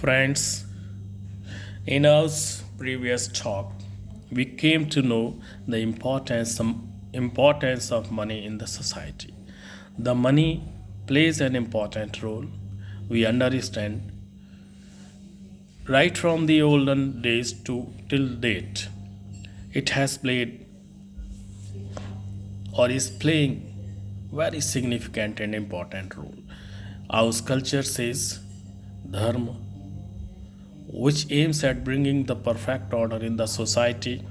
Friends, in our previous talk, we came to know the importance of money in the society. The money plays an important role. We understand right from the olden days to till date. It has played or is playing very significant and important role. Our culture says dharma, which aims at bringing the perfect order in the society,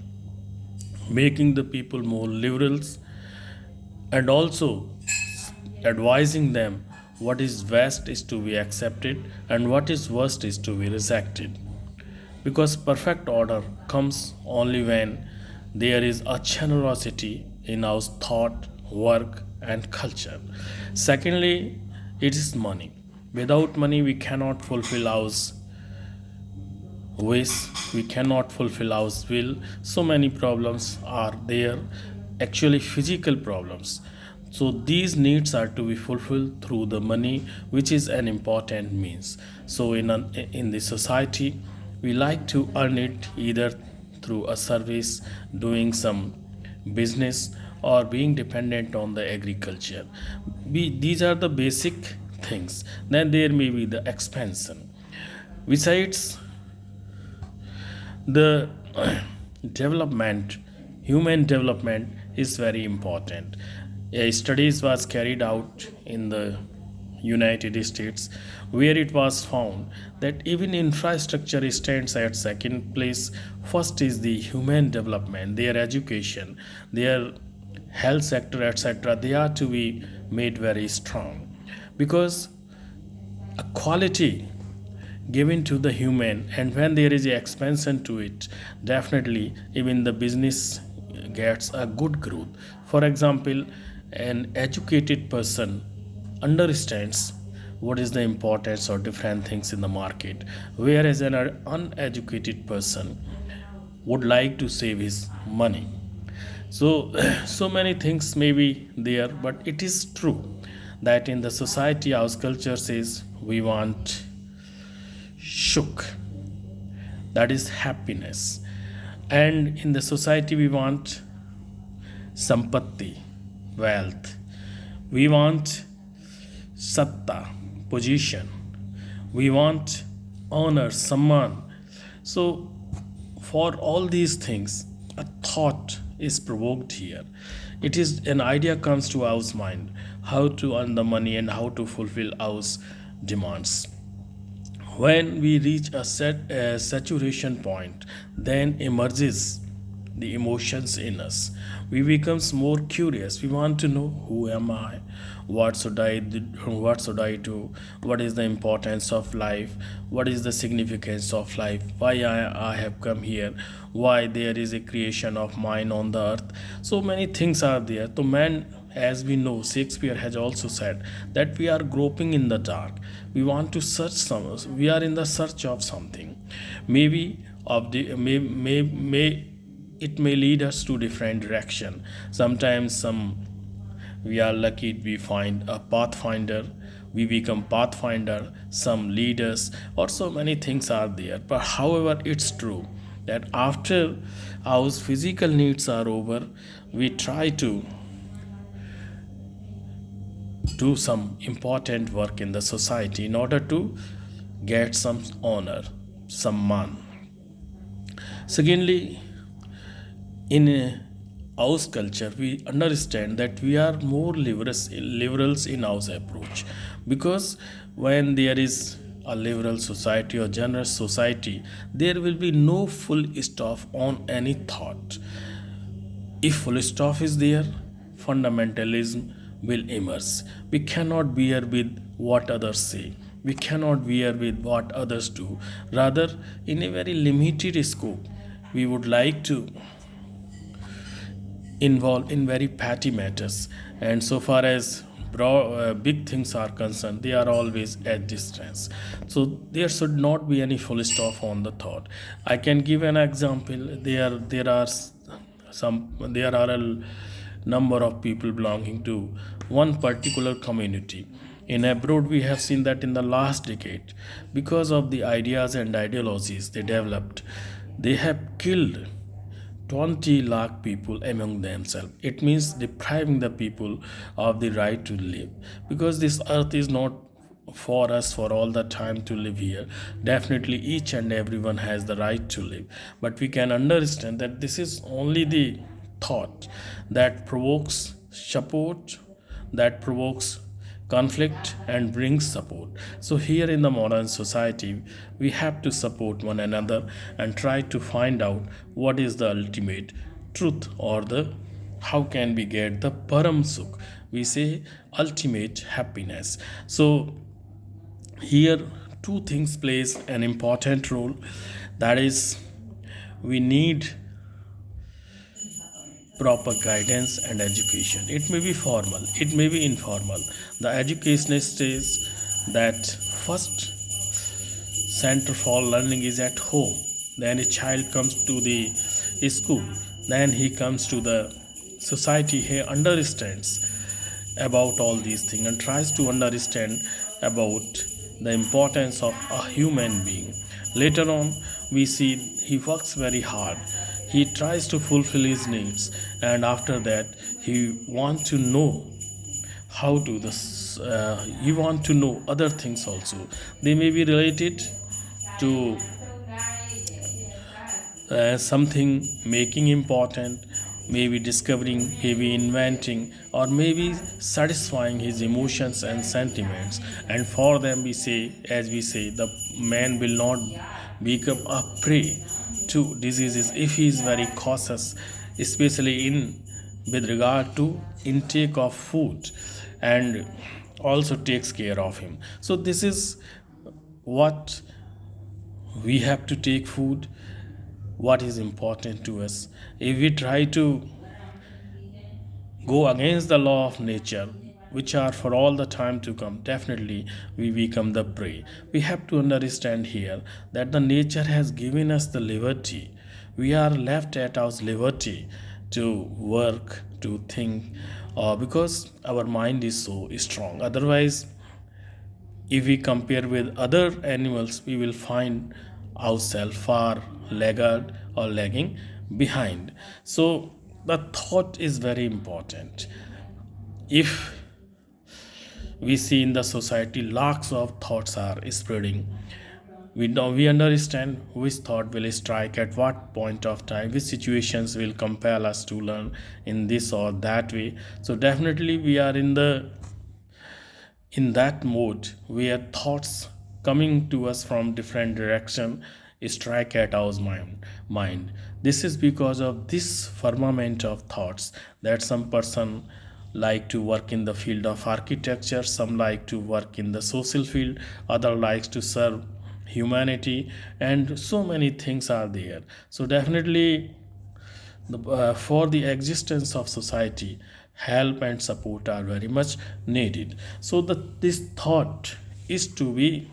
making the people more liberal, and also advising them what is best is to be accepted and what is worst is to be rejected. Because perfect order comes only when there is a generosity in our thought, work, and culture. Secondly, it is money. Without money, we cannot fulfill our wish, we cannot fulfill our will. So many problems are there, actually physical problems. So these needs are to be fulfilled through the money, which is an important means. So in the society, we like to earn it either through a service, doing some business, or being dependent on the agriculture. These are the basic things. Then there may be the expansion. Besides the development, human development is very important. A studies was carried out in the United States where it was found that even infrastructure stands at second place. First is the human development, their education, their health sector, etc. They are to be made very strong because a quality given to the human, and when there is a expansion to it, definitely even the business gets a good growth. For example, an educated person understands what is the importance of different things in the market, whereas an uneducated person would like to save his money. So so many things may be there, but it is true that in the society our culture says we want shuk, that is happiness, and in the society we want sampatti, wealth, we want satta, position, we want honor, samman. So for all these things a thought is provoked here. It is an idea comes to our mind how to earn the money and how to fulfill our demands. When we reach a saturation point, then emerges the emotions in us. We becomes more curious. We want to know who am I, what should I do, what is the importance of life, what is the significance of life, why I have come here, why there is a creation of mine on the earth. So many things are there. So man, as we know, Shakespeare has also said that we are groping in the dark. We want to search some. We are in the search of something. Maybe of the may it may lead us to different direction. Sometimes some we are lucky we find a pathfinder. We become pathfinder. Some leaders or so many things are there. But however, it's true that after our physical needs are over, we try to do some important work in the society in order to get some honor, some man. Secondly, in our culture, we understand that we are more liberals in our approach because when there is a liberal society or generous society, there will be no full stop on any thought. If full stop is there, fundamentalism will emerge. We cannot bear with what others say. We cannot bear with what others do. Rather, in a very limited scope, we would like to involve in very petty matters. And so far as big things are concerned, they are always at distance. So there should not be any full stop on the thought. I can give an example. There are a number of people belonging to one particular community, In abroad, we have seen that in the last decade, because of the ideas and ideologies they developed, they have killed 20 lakh people among themselves. It means depriving the people of the right to live, because this earth is not for us for all the time to live here. Definitely each and everyone has the right to live, but we can understand that this is only the thought that provokes support, that provokes conflict and brings support. So here in the modern society, we have to support one another and try to find out what is the ultimate truth, or the how can we get the param sukh, we say ultimate happiness. So here two things plays an important role, that is, we need proper guidance and education. It may be formal, it may be informal. The educationist says that first center for learning is at home. Then a child comes to the school. Then he comes to the society. He understands about all these things and tries to understand about the importance of a human being. Later on, we see he works very hard. He tries to fulfill his needs, and after that, he wants to know how to this. You want to know other things also. They may be related to something making important, maybe discovering, maybe inventing, or maybe satisfying his emotions and sentiments. And for them, we say, as we say, the man will not become a prey to diseases if he is very cautious, especially in with regard to intake of food, and also takes care of him. So this is what we have to take food, what is important to us. If we try to go against the law of nature, which are for all the time to come, definitely we become the prey. We have to understand here that the nature has given us the liberty. We are left at our liberty to work, to think, because our mind is so strong. Otherwise, if we compare with other animals, we will find ourselves far laggard or lagging behind. So the thought is very important. If we see in the society lakhs of thoughts are spreading, we understand which thought will strike at what point of time, which situations will compel us to learn in this or that way. So definitely we are in that mode where thoughts coming to us from different direction strike at our mind. This is because of this firmament of thoughts that some person like to work in the field of architecture, some like to work in the social field, other likes to serve humanity, and so many things are there. So definitely for the existence of society, help and support are very much needed. So this thought is to be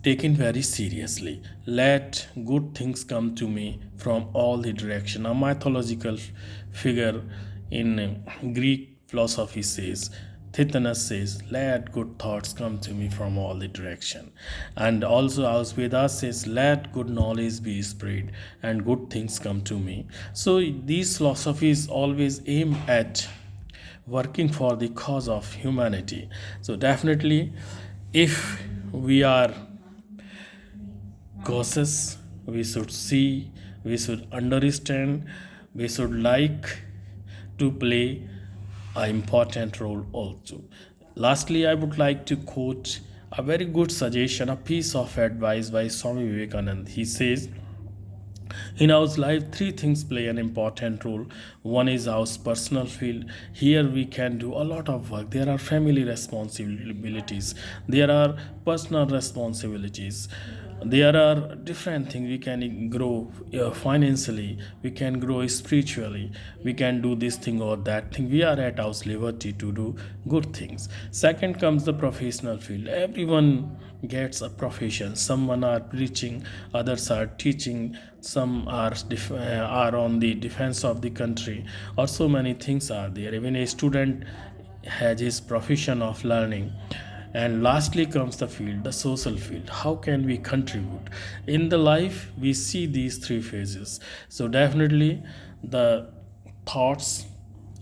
taken very seriously. Let good things come to me from all the direction. A mythological figure in Greek philosophy says, Tithonus says, let good thoughts come to me from all the direction. And also our Vedas says, let good knowledge be spread and good things come to me. So these philosophies always aim at working for the cause of humanity. So definitely, if we are cautious, we should see, we should understand, we should like to play an important role also. Lastly, I would like to quote a very good suggestion, a piece of advice by Swami Vivekananda. He says, in our life, three things play an important role. One is our personal field. Here we can do a lot of work. There are family responsibilities. There are personal responsibilities. There are different things. We can grow financially. We can grow spiritually. We can do this thing or that thing. We are at our liberty to do good things. Second comes the professional field. Everyone gets a profession. Someone are preaching, others are teaching, some are on the defense of the country, or so many things are there. Even a student has his profession of learning. And lastly comes the field, the social field. How can we contribute? In the life, we see these three phases. So definitely the thoughts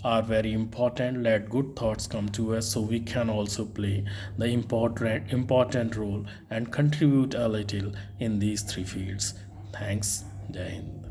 are very important. Let good thoughts come to us so we can also play the important role and contribute a little in these three fields. Thanks. Jai Hind.